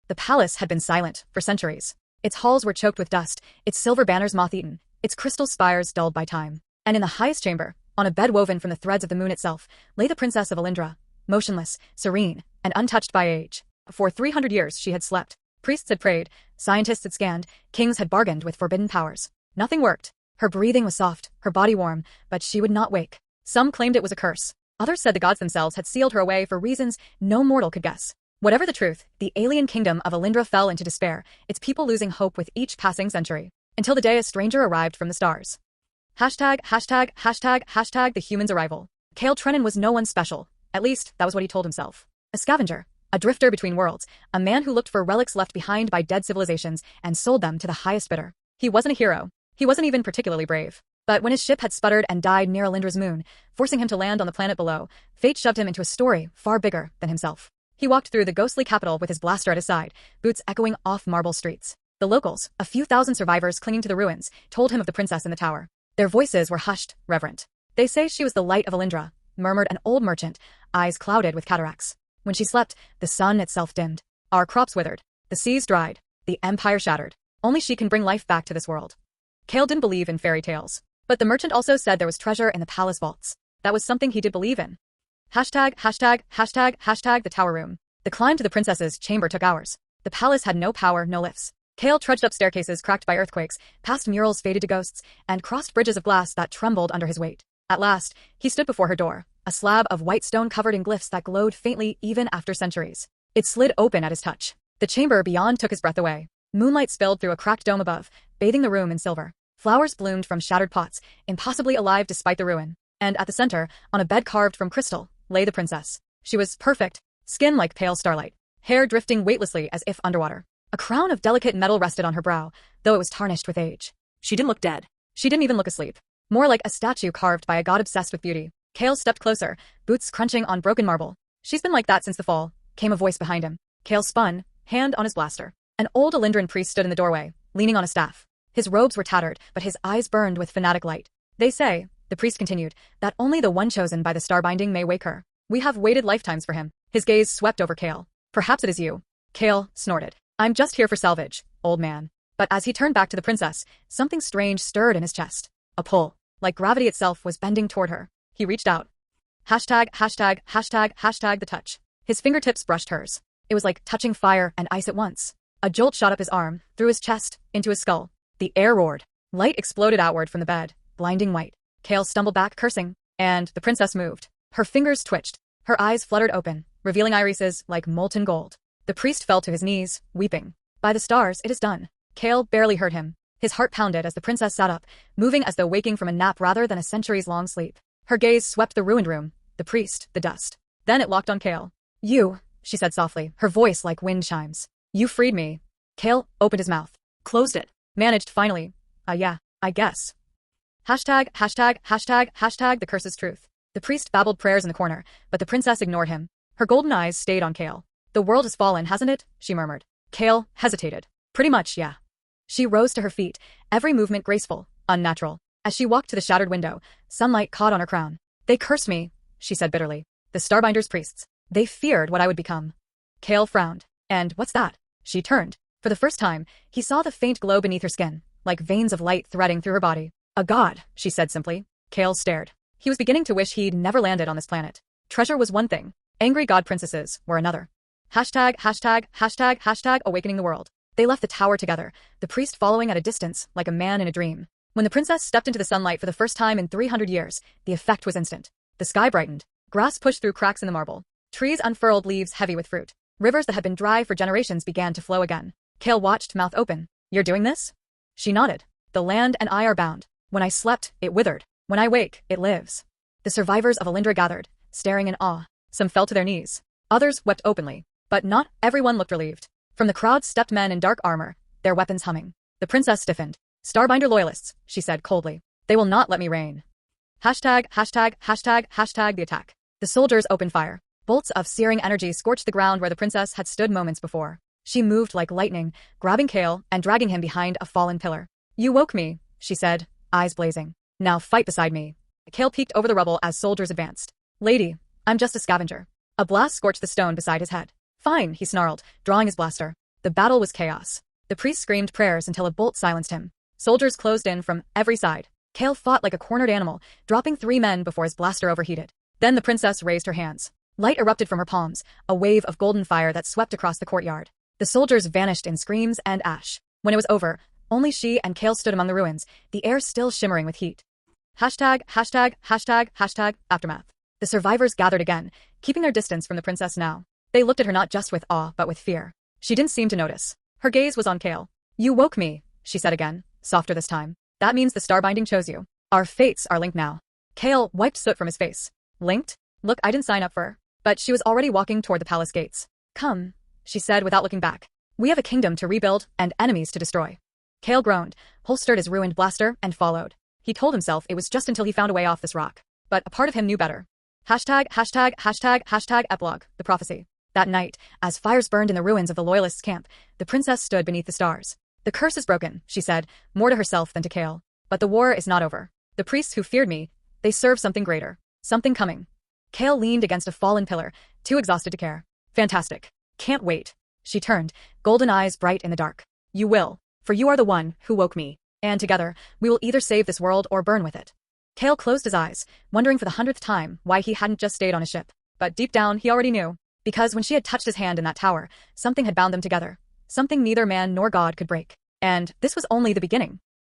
The palace had been silent for centuries. Its halls were choked with dust, its silver banners moth-eaten, its crystal spires dulled by time. And in the highest chamber, on a bed woven from the threads of the moon itself, lay the princess of Alindra, motionless, serene, and untouched by age. For 300 years she had slept. Priests had prayed, scientists had scanned, kings had bargained with forbidden powers. Nothing worked. Her breathing was soft, her body warm, but she would not wake. Some claimed it was a curse. Others said the gods themselves had sealed her away for reasons no mortal could guess. Whatever the truth, the alien kingdom of Alindra fell into despair, its people losing hope with each passing century. Until the day a stranger arrived from the stars. ####### the human's arrival. Cale Trenin was no one special. At least, that was what he told himself. A scavenger. A drifter between worlds. A man who looked for relics left behind by dead civilizations and sold them to the highest bidder. He wasn't a hero. He wasn't even particularly brave. But when his ship had sputtered and died near Alindra's moon, forcing him to land on the planet below, fate shoved him into a story far bigger than himself. He walked through the ghostly capital with his blaster at his side, boots echoing off marble streets. The locals, a few thousand survivors clinging to the ruins, told him of the princess in the tower. Their voices were hushed, reverent. "They say she was the light of Alindra," murmured an old merchant, eyes clouded with cataracts. "When she slept, the sun itself dimmed. Our crops withered. The seas dried. The empire shattered. Only she can bring life back to this world." Cale didn't believe in fairy tales. But the merchant also said there was treasure in the palace vaults. That was something he did believe in. ######## the tower room. The climb to the princess's chamber took hours. The palace had no power, no lifts. Cale trudged up staircases cracked by earthquakes, past murals faded to ghosts, and crossed bridges of glass that trembled under his weight. At last, he stood before her door, a slab of white stone covered in glyphs that glowed faintly even after centuries. It slid open at his touch. The chamber beyond took his breath away. Moonlight spilled through a cracked dome above, bathing the room in silver. Flowers bloomed from shattered pots, impossibly alive despite the ruin. And at the center, on a bed carved from crystal, lay the princess. She was perfect, skin like pale starlight, hair drifting weightlessly as if underwater. A crown of delicate metal rested on her brow, though it was tarnished with age. She didn't look dead. She didn't even look asleep. More like a statue carved by a god obsessed with beauty. Cale stepped closer, boots crunching on broken marble. "She's been like that since the fall," came a voice behind him. Cale spun, hand on his blaster. An old Alindran priest stood in the doorway, leaning on a staff. His robes were tattered, but his eyes burned with fanatic light. "They say," the priest continued, "that only the one chosen by the starbinding may wake her. We have waited lifetimes for him." His gaze swept over Cale. "Perhaps it is you." Cale snorted. "I'm just here for salvage, old man." But as he turned back to the princess, something strange stirred in his chest. A pull, like gravity itself, was bending toward her. He reached out. ###### the touch. His fingertips brushed hers. It was like touching fire and ice at once. A jolt shot up his arm, through his chest, into his skull. The air roared. Light exploded outward from the bed, blinding white. Cale stumbled back, cursing, and the princess moved. Her fingers twitched. Her eyes fluttered open, revealing irises like molten gold. The priest fell to his knees, weeping. "By the stars, it is done." Cale barely heard him. His heart pounded as the princess sat up, moving as though waking from a nap rather than a centuries-long sleep. Her gaze swept the ruined room, the priest, the dust. Then it locked on Cale. "You," she said softly, her voice like wind chimes. "You freed me." Cale opened his mouth, closed it, managed finally. Yeah, I guess." ###### the curse's truth. The priest babbled prayers in the corner, but the princess ignored him. Her golden eyes stayed on Cale. "The world has fallen, hasn't it?" she murmured. Cale hesitated. "Pretty much, yeah." She rose to her feet, every movement graceful, unnatural. As she walked to the shattered window, sunlight caught on her crown. "They cursed me," she said bitterly. "The Starbinder's priests. They feared what I would become." Cale frowned. "And what's that?" She turned. For the first time, he saw the faint glow beneath her skin, like veins of light threading through her body. "A god," she said simply. Cale stared. He was beginning to wish he'd never landed on this planet. Treasure was one thing. Angry god princesses were another. ##### awakening the world. They left the tower together, the priest following at a distance like a man in a dream. When the princess stepped into the sunlight for the first time in 300 years, the effect was instant. The sky brightened. Grass pushed through cracks in the marble. Trees unfurled leaves heavy with fruit. Rivers that had been dry for generations began to flow again. Cale watched, mouth open. "You're doing this?" She nodded. "The land and I are bound. When I slept, it withered. When I wake, it lives." The survivors of Alindra gathered, staring in awe. Some fell to their knees. Others wept openly. But not everyone looked relieved. From the crowd stepped men in dark armor, their weapons humming. The princess stiffened. "Starbinder loyalists," she said coldly. "They will not let me reign." #### the attack. The soldiers opened fire. Bolts of searing energy scorched the ground where the princess had stood moments before. She moved like lightning, grabbing Cale and dragging him behind a fallen pillar. "You woke me," she said, eyes blazing. "Now fight beside me." Cale peeked over the rubble as soldiers advanced. "Lady, I'm just a scavenger." A blast scorched the stone beside his head. "Fine," he snarled, drawing his blaster. The The battle was chaos. The priest screamed prayers until a bolt silenced him. Soldiers closed in from every side. Kale fought like a cornered animal, dropping 3 men before his blaster overheated. Then the princess raised her hands. Light erupted from her palms, a wave of golden fire that swept across the courtyard. The soldiers vanished in screams and ash. When it was over, only she and Kale stood among the ruins, the air still shimmering with heat. Aftermath. The survivors gathered again, keeping their distance from the princess now. They looked at her not just with awe, but with fear. She didn't seem to notice. Her gaze was on Kale. You woke me, she said again, softer this time. That means the starbinding chose you. Our fates are linked now. Kale wiped soot from his face. Linked? Look, I didn't sign up for. But she was already walking toward the palace gates. Come, she said without looking back. We have a kingdom to rebuild and enemies to destroy. Kale groaned, holstered his ruined blaster, and followed. He told himself it was just until he found a way off this rock. But a part of him knew better. Epilogue, the prophecy. That night, as fires burned in the ruins of the Loyalists' camp, the princess stood beneath the stars. The curse is broken, she said, more to herself than to Kale. But the war is not over. The priests who feared me, they serve something greater. Something coming. Kale leaned against a fallen pillar, too exhausted to care. Fantastic. Can't wait. She turned, golden eyes bright in the dark. You will, for you are the one who woke me. And together, we will either save this world or burn with it. Kale closed his eyes, wondering for the 100th time why he hadn't just stayed on his ship. But deep down, he already knew. Because when she had touched his hand in that tower, something had bound them together. Something neither man nor God could break. And this was only the beginning.